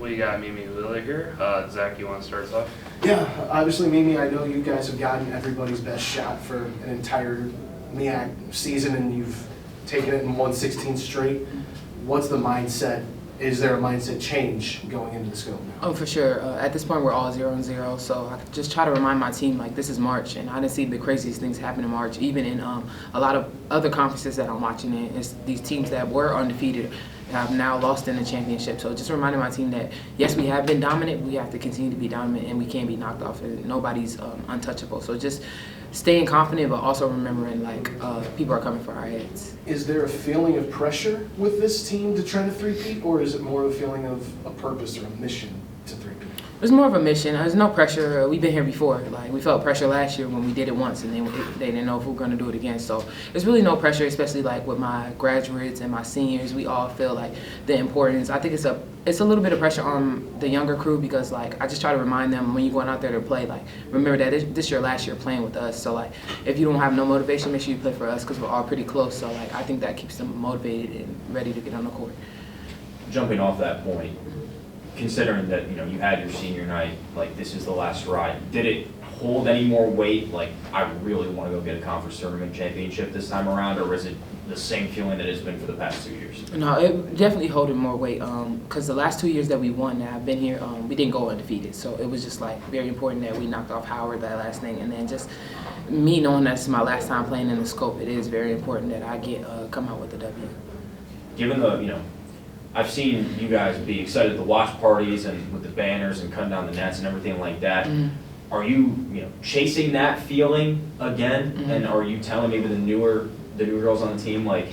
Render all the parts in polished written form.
We got Mimi Lilla here. Zach, you want to start us off? Yeah, obviously, Mimi, I know you guys have gotten everybody's best shot for an entire MEAC season, and you've taken it in 1/16 straight. What's the mindset? Is there a mindset change going into the scope now? Oh, for sure. At this point, we're all 0-0, so I just try to remind my team, like, this is March, and I didn't see the craziest things happen in March. Even in a lot of other conferences that I'm watching in, it's these teams that were undefeated have now lost in the championship. So just reminding my team that, yes, we have been dominant, we have to continue to be dominant, and we can't be knocked off, and nobody's untouchable. So just staying confident, but also remembering, like, people are coming for our heads. Is there a feeling of pressure with this team to try to three-peat, or is it more of a feeling of a purpose or a mission to three-peat? It's more of a mission. There's no pressure. We've been here before. Like, we felt pressure last year when we did it once, and they didn't know if we were going to do it again. So there's really no pressure, especially like with my graduates and my seniors. We all feel like the importance. I think it's a little bit of pressure on the younger crew because, like, I just try to remind them when you're going out there to play, like, remember that this your last year playing with us. So, like, if you don't have no motivation, make sure you play for us because we're all pretty close. So, like, I think that keeps them motivated and ready to get on the court. Jumping off that point, considering that, you had your senior night, like, this is the last ride, did it hold any more weight, like, I really want to go get a conference tournament championship this time around, or is it the same feeling that it's been for the past 2 years? No, it definitely holding more weight because the last 2 years that we won that I've been here, we didn't go undefeated. So it was just, like, very important that we knocked off Howard that last thing. And then just me knowing that's my last time playing in the scope, it is very important that I come out with a W. Given the, I've seen you guys be excited at the watch parties and with the banners and cutting down the nets and everything like that. Mm-hmm. Are you, chasing that feeling again? Mm-hmm. And are you telling maybe the newer girls on the team, like,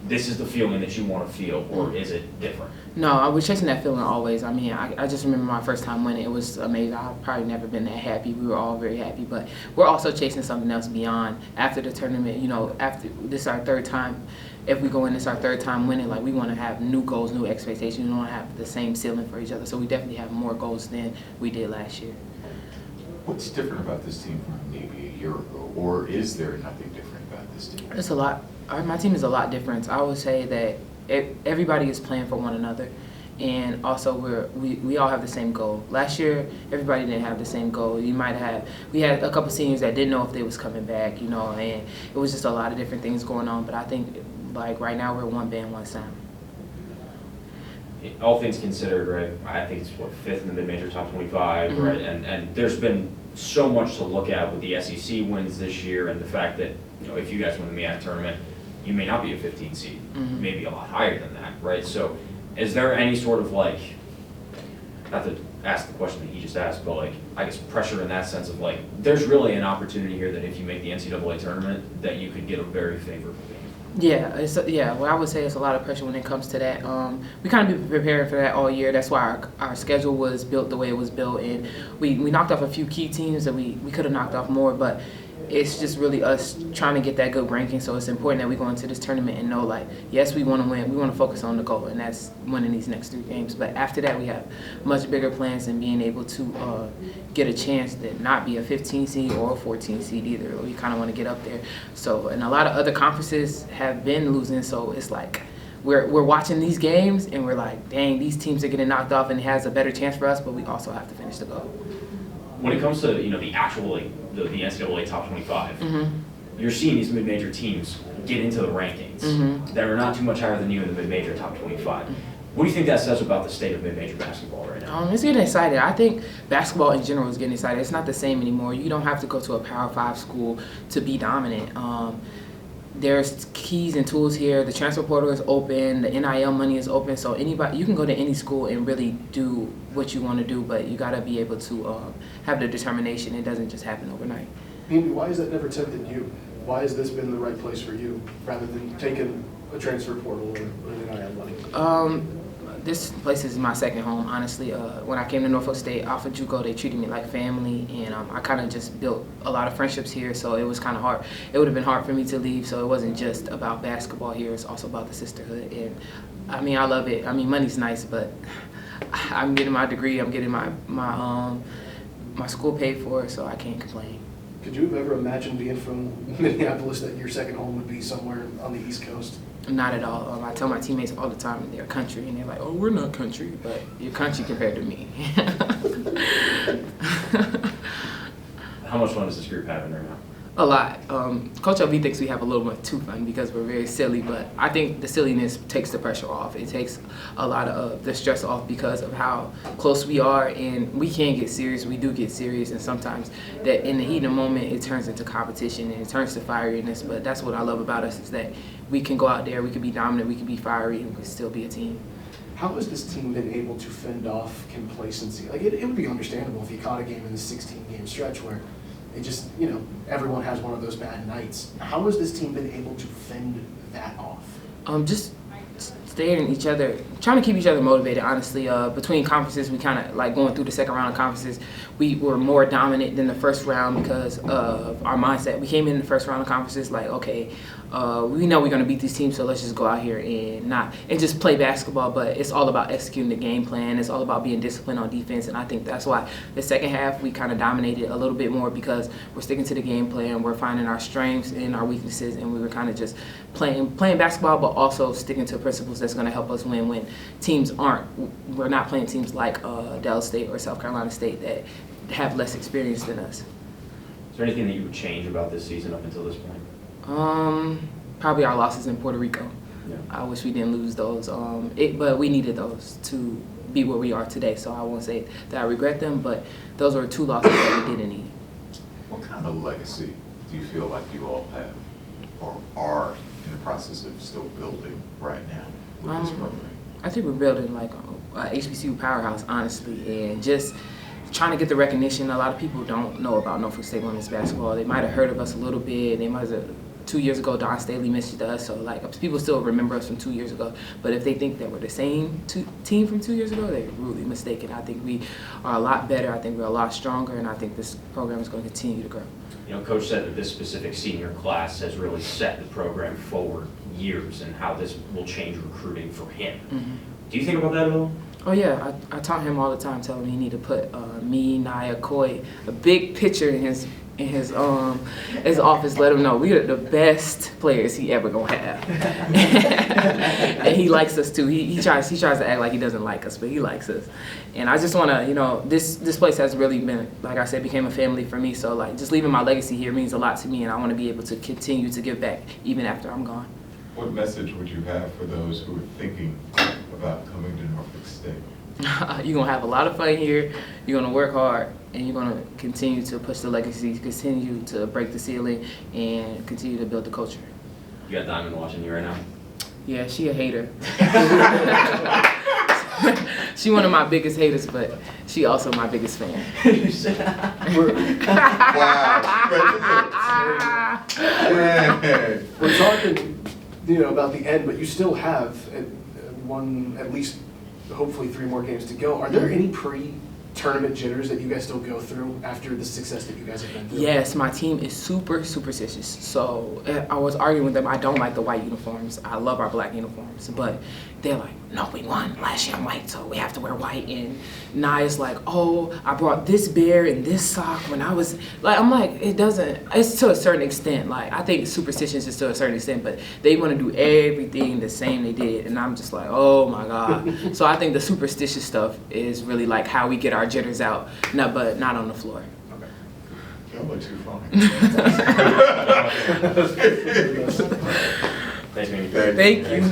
this is the feeling that you want to feel, or is it different? No, I was chasing that feeling always. I mean, I just remember my first time winning. It was amazing. I've probably never been that happy. We were all very happy, but we're also chasing something else beyond. After the tournament, after this is our third time. If we go in, this our third time winning, like, we want to have new goals, new expectations. We want to have the same ceiling for each other. So we definitely have more goals than we did last year. What's different about this team from maybe a year ago, or is there nothing different about this team? It's a lot. My team is a lot different. I would say that everybody is playing for one another, and also we all have the same goal. Last year, everybody didn't have the same goal. We had a couple seniors that didn't know if they was coming back, and it was just a lot of different things going on. But I think, like, right now we're one band, one sound. All things considered, right, I think it's, fifth in the mid-major top 25, mm-hmm. right? And there's been so much to look at with the SEC wins this year and the fact that, if you guys win the MEAC tournament, you may not be a 15 seed, mm-hmm. maybe a lot higher than that, right? So is there any sort of, like, not to ask the question that he just asked, but, like, I guess pressure in that sense of, like, there's really an opportunity here that if you make the NCAA tournament that you could get a very favorable game? Yeah, well, I would say it's a lot of pressure when it comes to that. We kind of been preparing for that all year. That's why our schedule was built the way it was built, and we knocked off a few key teams that we could have knocked off more, but it's just really us trying to get that good ranking. So it's important that we go into this tournament and know, like, yes, we want to win. We want to focus on the goal, and that's winning these next 3 games. But after that, we have much bigger plans and being able to get a chance to not be a 15 seed or a 14 seed either. We kind of want to get up there. So, and a lot of other conferences have been losing, so it's like we're watching these games and we're like, dang, these teams are getting knocked off and it has a better chance for us, but we also have to finish the goal. When it comes to, the actual, like, the NCAA top 25, mm-hmm. you're seeing these mid-major teams get into the rankings mm-hmm. that are not too much higher than you in the mid-major top 25. What do you think that says about the state of mid-major basketball right now? It's getting excited. I think basketball in general is getting excited. It's not the same anymore. You don't have to go to a Power 5 school to be dominant. There's keys and tools here. The transfer portal is open. The NIL money is open. So anybody, you can go to any school and really do what you want to do, but you got to be able to have the determination. It doesn't just happen overnight. Mimi, why has that never tempted you? Why has this been the right place for you rather than taking a transfer portal or an NIL money? This place is my second home, honestly. When I came to Norfolk State, off of JUCO, they treated me like family, and I kind of just built a lot of friendships here, so it was kind of hard. It would have been hard for me to leave, so it wasn't just about basketball here. It's also about the sisterhood, and I mean, I love it. I mean, money's nice, but I'm getting my degree. I'm getting my school paid for, so I can't complain. Could you have ever imagined being from Minneapolis that your second home would be somewhere on the East Coast? Not at all. I tell my teammates all the time they're country, and they're like, "Oh, we're not country," but you're country compared to me. How much fun is this group having right now? A lot. Coach LV thinks we have a little bit too fun because we're very silly, but I think the silliness takes the pressure off. It takes a lot of the stress off because of how close we are, and we can get serious. We do get serious, and sometimes that in the heat of the moment, it turns into competition and it turns to fieriness. But that's what I love about us is that we can go out there, we can be dominant, we can be fiery, and we can still be a team. How has this team been able to fend off complacency? Like, it would be understandable if you caught a game in the 16-game stretch where it just, everyone has one of those bad nights. How has this team been able to fend that off? Just staying each other, trying to keep each other motivated, honestly. Between conferences, we kind of, like going through the second round of conferences, we were more dominant than the first round because of our mindset. We came in the first round of conferences like, okay, we know we're going to beat these teams, so let's just go out here and just play basketball. But it's all about executing the game plan. It's all about being disciplined on defense, and I think that's why the second half we kind of dominated a little bit more because we're sticking to the game plan. We're finding our strengths and our weaknesses, and we were kind of just playing basketball, but also sticking to principles that's going to help us win when teams aren't. We're not playing teams like Dallas State or South Carolina State that have less experience than us. Is there anything that you would change about this season up until this point? Probably our losses in Puerto Rico. Yeah. I wish we didn't lose those, but we needed those to be where we are today. So I won't say that I regret them, but those were 2 losses that we didn't need. What kind of legacy do you feel like you all have or are in the process of still building right now with this program? I think we're building like a HBCU powerhouse, honestly, and just trying to get the recognition. A lot of people don't know about Norfolk State women's basketball. They might have heard of us a little bit. They might have 2 years ago, Don Staley mentioned us, so like people still remember us from 2 years ago. But if they think that we're the same team from 2 years ago, they're really mistaken. I think we are a lot better. I think we're a lot stronger, and I think this program is going to continue to grow. Coach said that this specific senior class has really set the program forward years and how this will change recruiting for him. Mm-hmm. Do you think about that at all? Oh yeah, I taught him all the time, telling him he need to put me, Naya, Coy, a big picture in his office. Let him know we are the best players he ever gonna have, and he likes us too. He tries to act like he doesn't like us, but he likes us. And I just wanna, this place has really been, like I said, became a family for me. So like just leaving my legacy here means a lot to me, and I want to be able to continue to give back even after I'm gone. What message would you have for those who are thinking about coming to Norfolk State? You're going to have a lot of fun here, you're going to work hard, and you're going to continue to push the legacy, continue to break the ceiling, and continue to build the culture. You got Diamond watching you right now? Yeah, she a hater. She one of my biggest haters, but she also my biggest fan. Wow. We're talking, about the end, but you still have at least hopefully 3 more games to go. Are there any pre-tournament jitters that you guys still go through after the success that you guys have been through? Yes, my team is super superstitious. So I was arguing with them. I don't like the white uniforms. I love our black uniforms, but they're like, no, we won last year in white, so we have to wear white. And Naya's like, oh, I brought this bear and this sock when I was like, I'm like, it's to a certain extent. Like, I think superstitions is to a certain extent, but they want to do everything the same they did. And I'm just like, oh my God. So I think the superstitious stuff is really like how we get our jitters out, but not on the floor. Y'all look too funny. Thanks, man. Thank you.